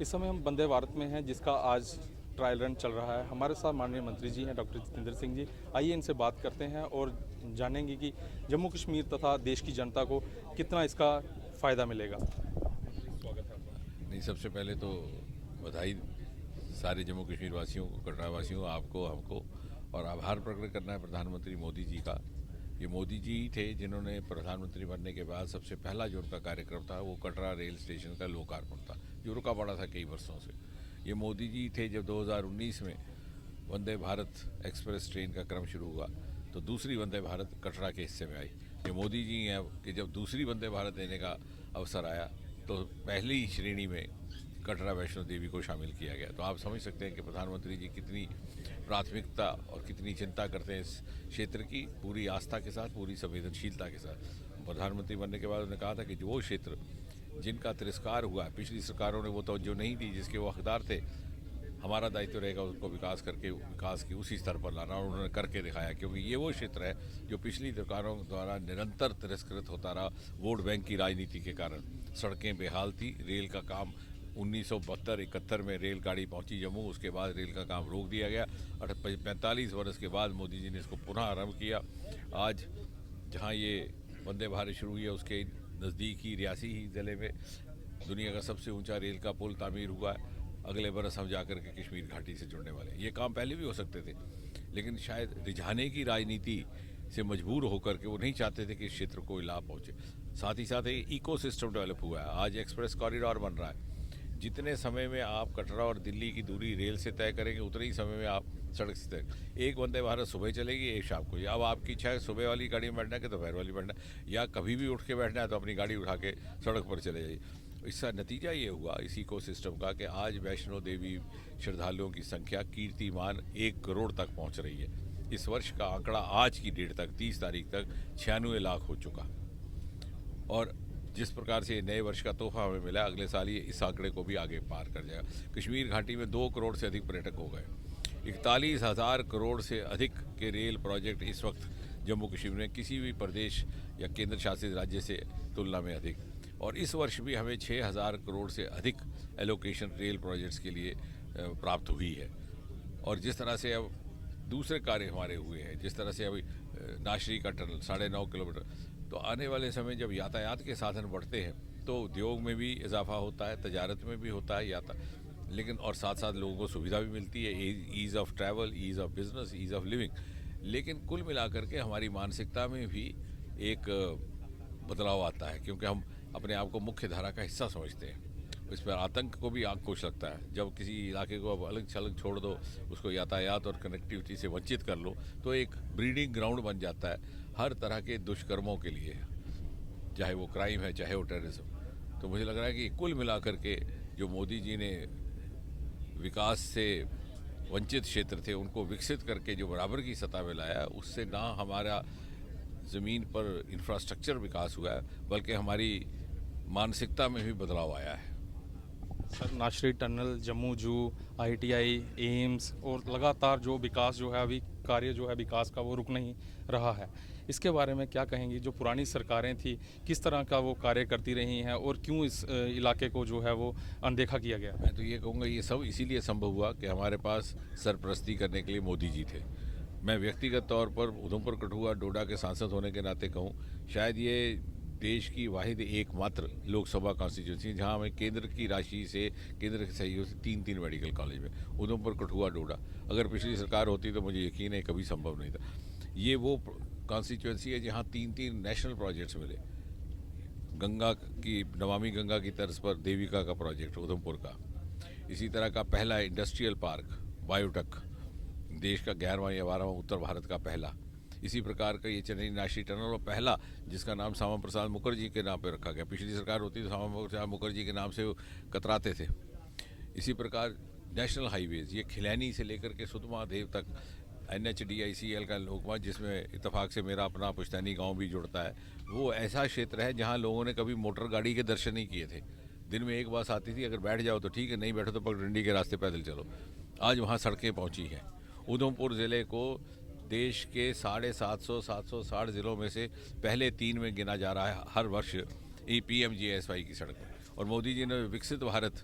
इस समय हम वंदे भारत में हैं, जिसका आज ट्रायल रन चल रहा है। हमारे साथ माननीय मंत्री जी हैं, डॉक्टर जितेंद्र सिंह जी। आइए इनसे बात करते हैं और जानेंगे कि जम्मू कश्मीर तथा देश की जनता को कितना इसका फ़ायदा मिलेगा। स्वागत है आपका। नहीं, सबसे पहले तो बधाई सारे जम्मू कश्मीर वासियों को, कटरा वासियों, आपको, हमको, और आभार प्रकट करना है प्रधानमंत्री मोदी जी का। ये मोदी जी ही थे जिन्होंने प्रधानमंत्री बनने के बाद सबसे पहला जो उनका कार्यक्रम था वो कटरा रेल स्टेशन का लोकार्पण था, जो रुका पड़ा था कई वर्षों से। ये मोदी जी थे जब 2019 में वंदे भारत एक्सप्रेस ट्रेन का क्रम शुरू हुआ तो दूसरी वंदे भारत कटरा के हिस्से में आई। ये मोदी जी हैं कि जब दूसरी वंदे भारत देने का अवसर आया तो पहली श्रेणी में कटरा वैष्णो देवी को शामिल किया गया। तो आप समझ सकते हैं कि प्रधानमंत्री जी कितनी प्राथमिकता और कितनी चिंता करते हैं इस क्षेत्र की, पूरी आस्था के साथ, पूरी संवेदनशीलता के साथ। प्रधानमंत्री बनने के बाद उन्होंने कहा था कि जो वो क्षेत्र जिनका तिरस्कार हुआ, पिछली सरकारों ने वो तवज्जो नहीं दी जिसके वो हकदार थे, हमारा दायित्व रहेगा उनको विकास करके विकास की उसी स्तर पर लाना, और उन्होंने करके दिखाया। क्योंकि ये वो क्षेत्र है जो पिछली सरकारों द्वारा निरंतर तिरस्कृत होता रहा वोट बैंक की राजनीति के कारण। सड़कें बेहाल थी, रेल का काम 1972-71 में रेलगाड़ी पहुंची जम्मू, उसके बाद रेल का काम रोक दिया गया। 45 वर्ष के बाद मोदी जी ने इसको पुनः आरंभ किया। आज जहां ये वंदे भारत शुरू हुई है उसके नज़दीक ही रियासी ही ज़िले में दुनिया का सबसे ऊंचा रेल का पुल तामीर हुआ है। अगले बरस हम जाकर के कश्मीर घाटी से जुड़ने वाले हैं। ये काम पहले भी हो सकते थे, लेकिन शायद रिझाने की राजनीति से मजबूर होकर के वो नहीं चाहते थे कि इस क्षेत्र को लाभ पहुंचे। साथ ही साथ एक इकोसिस्टम डेवलप हुआ है। आज एक्सप्रेस कॉरिडोर बन रहा है। जितने समय में आप कटरा और दिल्ली की दूरी रेल से तय करेंगे उतने ही समय में आप सड़क से तय। एक वंदे भारत सुबह चलेगी, एक शाम को। अब आपकी इच्छा है सुबह वाली गाड़ी में बैठना है कि दोपहर वाली बैठना है, या कभी भी उठ के बैठना है तो अपनी गाड़ी उठा के सड़क पर चले जाइए। इसका नतीजा ये हुआ इस इकोसिस्टम का कि आज वैष्णो देवी श्रद्धालुओं की संख्या कीर्तिमान 1 करोड़ तक पहुंच रही है। इस वर्ष का आंकड़ा आज की डेट तक 30 तारीख तक 96 लाख हो चुका। और जिस प्रकार से नए वर्ष का तोहफा हमें मिला, अगले साल ये इस आंकड़े को भी आगे पार कर जाएगा। कश्मीर घाटी में 2 करोड़ से अधिक पर्यटक हो गए। 41,000 करोड़ से अधिक के रेल प्रोजेक्ट इस वक्त जम्मू कश्मीर में किसी भी प्रदेश या केंद्र शासित राज्य से तुलना में अधिक। और इस वर्ष भी हमें 6,000 करोड़ से अधिक एलोकेशन रेल प्रोजेक्ट्स के लिए प्राप्त हुई है। और जिस तरह से अब दूसरे कार्य हमारे हुए हैं, जिस तरह से अभी नाशरी का टनल 9.5 किलोमीटर, तो आने वाले समय जब यातायात के साधन बढ़ते हैं तो उद्योग में भी इजाफा होता है, तजारत में भी होता है लेकिन और साथ साथ लोगों को सुविधा भी मिलती है, ease of travel, ease of business, ease of living. लेकिन कुल मिलाकर के हमारी मानसिकता में भी एक बदलाव आता है, क्योंकि हम अपने आप को मुख्य धारा का हिस्सा समझते हैं। इस पर आतंक को भी आक्रोश लगता है। जब किसी इलाके को अब अलग छलग छोड़ दो, उसको यातायात और कनेक्टिविटी से वंचित कर लो, तो एक ब्रीडिंग ग्राउंड बन जाता है हर तरह के दुष्कर्मों के लिए, चाहे वो क्राइम है चाहे वो टेररिज्म। तो मुझे लग रहा है कि कुल मिलाकर के जो मोदी जी ने विकास से वंचित क्षेत्र थे उनको विकसित करके जो बराबर की सतह में लाया, उससे ना हमारा ज़मीन पर इंफ्रास्ट्रक्चर विकास हुआ है बल्कि हमारी मानसिकता में भी बदलाव आया है। सर, नाशरी टनल, जम्मू जू, आईटीआई, एम्स और लगातार जो विकास जो है अभी कार्य जो है विकास का वो रुक नहीं रहा है। इसके बारे में क्या कहेंगी? जो पुरानी सरकारें थी किस तरह का वो कार्य करती रही हैं और क्यों इस इलाके को जो है वो अनदेखा किया गया? मैं तो ये कहूँगा ये सब इसीलिए संभव हुआ कि हमारे पास सरपरस्ती करने के लिए मोदी जी थे। मैं व्यक्तिगत तौर पर उधमपुर, कठुआ, डोडा के सांसद होने के नाते कहूँ, शायद ये देश की वाहिद एकमात्र लोकसभा कॉन्स्टिट्यूंसी जहां हमें केंद्र की राशि से, केंद्र के सहयोग से 3 मेडिकल कॉलेज में, उधमपुर, कठुआ, डोडा। अगर पिछली सरकार होती तो मुझे यकीन है कभी संभव नहीं था। ये वो कॉन्स्टिट्यूंसी है जहां 3 नेशनल प्रोजेक्ट्स मिले। गंगा की, नमामि गंगा की तर्ज पर देविका का प्रोजेक्ट उधमपुर का, इसी तरह का पहला इंडस्ट्रियल पार्क बायोटेक, देश का 11वां या 12वां उत्तर भारत का पहला। इसी प्रकार का ये चेन्नई नाशरी टनल, और पहला जिसका नाम श्यामा प्रसाद मुखर्जी के नाम पर रखा गया। पिछली सरकार होती तो श्यामा प्रसाद मुखर्जी के नाम से वो कतराते थे। इसी प्रकार नेशनल हाईवेज, ये खिलैनी से लेकर के सुधमादेव तक, NHDICL का लोकमार्ग जिसमें इत्तेफाक से मेरा अपना पुश्तैनी गांव भी जुड़ता है, वो ऐसा क्षेत्र है जहां लोगों ने कभी मोटर गाड़ी के दर्शन नहीं किए थे। दिन में एक बस आती थी, अगर बैठ जाओ तो ठीक है, नहीं बैठो तो पगडंडी के रास्ते पैदल चलो। आज वहाँ सड़कें पहुँची हैं। उधमपुर ज़िले को देश के 760 ज़िलों में से पहले 3 में गिना जा रहा है हर वर्ष PMGSY की सड़क पर। और मोदी जी ने विकसित भारत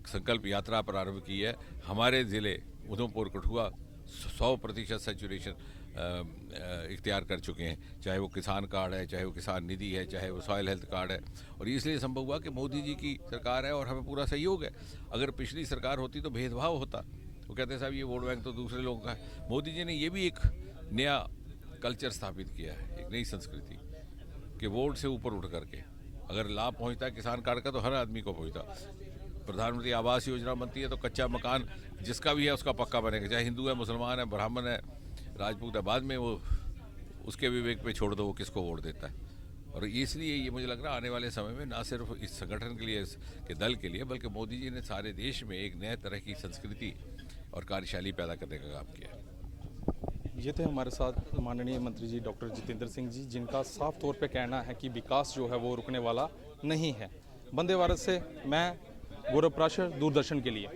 संकल्प यात्रा प्रारंभ की है। हमारे ज़िले उधमपुर कठुआ 100% सैचुरेशन इख्तियार कर चुके हैं, चाहे वो किसान कार्ड है, चाहे वो किसान निधि है, चाहे वो सॉइल हेल्थ कार्ड है। और इसलिए संभव हुआ कि मोदी जी की सरकार है और हमें पूरा सहयोग है। अगर पिछली सरकार होती तो भेदभाव होता, वो कहते हैं साहब ये वोट बैंक तो दूसरे लोगों का है। मोदी जी ने ये भी एक नया कल्चर स्थापित किया है, एक नई संस्कृति कि वोट से ऊपर उठ करके अगर लाभ पहुंचता है किसान कार्ड का तो हर आदमी को पहुंचता। प्रधानमंत्री आवास योजना बनती है तो कच्चा मकान जिसका भी है उसका पक्का बनेगा, चाहे हिंदू है, मुसलमान है, ब्राह्मण है, राजपूत है। बाद में वो उसके विवेक पे छोड़ दो वो किसको वोट देता है। और इसलिए ये मुझे लग रहा है आने वाले समय में ना सिर्फ इस संगठन के लिए, के दल के लिए, बल्कि मोदी जी ने सारे देश में एक नए तरह की संस्कृति और कार्यशैली पैदा करने का काम किया है। ये थे हमारे साथ माननीय मंत्री जी डॉक्टर जितेंद्र सिंह जी, जिनका साफ तौर पे कहना है कि विकास जो है वो रुकने वाला नहीं है। वंदे भारत से मैं गौरव प्राशर, दूरदर्शन के लिए।